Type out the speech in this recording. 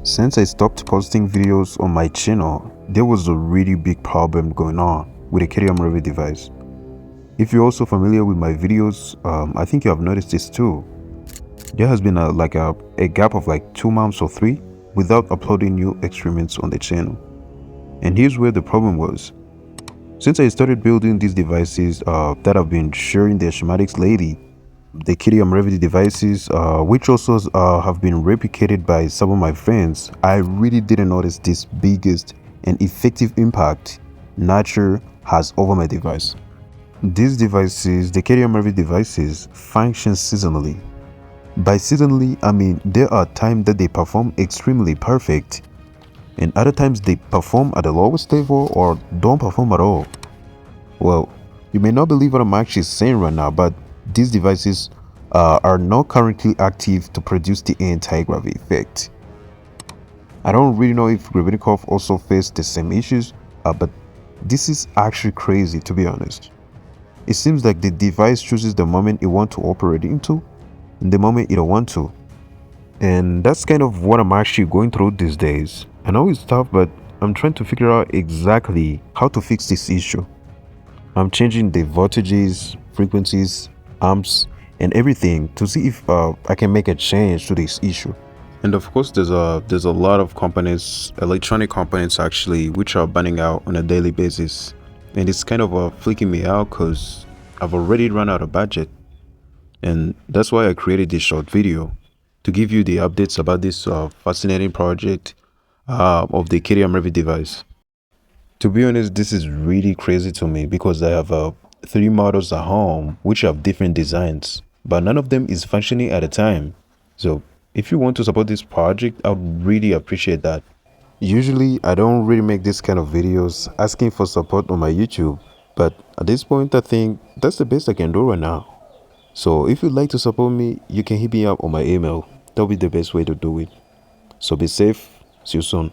Since I stopped posting videos on my channel, there was a really big problem going on with the Keidium device. If you're also familiar with my videos, I think you have noticed this too. There has been a gap of like 2 months or 3 without uploading new experiments on the channel. And here's where the problem was. Since I started building these devices that I've been sharing their schematics lately, the Keidium devices, which also have been replicated by some of my friends, I really didn't notice this biggest and effective impact nature has over my device. These devices, the Keidium devices, function seasonally. By seasonally, I mean there are times that they perform extremely perfect, and other times they perform at the lowest level or don't perform at all. Well, you may not believe what I'm actually saying right now, but these devices are not currently active to produce the anti-gravity effect. I don't really know if Grebennikov also faced the same issues, but this is actually crazy, to be honest. It seems like the device chooses the moment it wants to operate into and the moment it don't want to. And that's kind of what I'm actually going through these days. I know it's tough, but I'm trying to figure out exactly how to fix this issue. I'm changing the voltages, frequencies, amps, and everything to see if I can make a change to this issue. And of course, there's a lot of companies, electronic companies actually, which are burning out on a daily basis, and it's kind of freaking me out because I've already run out of budget, and that's why I created this short video to give you the updates about this fascinating project of the Keidium device. To be honest, this is really crazy to me because I have 3 models at home which have different designs, but none of them is functioning at a time. So if you want to support this project, I would really appreciate that. Usually I don't really make this kind of videos asking for support on my YouTube, but at this point I think that's the best I can do right now. So if you'd like to support me, you can hit me up on my email. That'll be the best way to do it. So be safe. See you soon.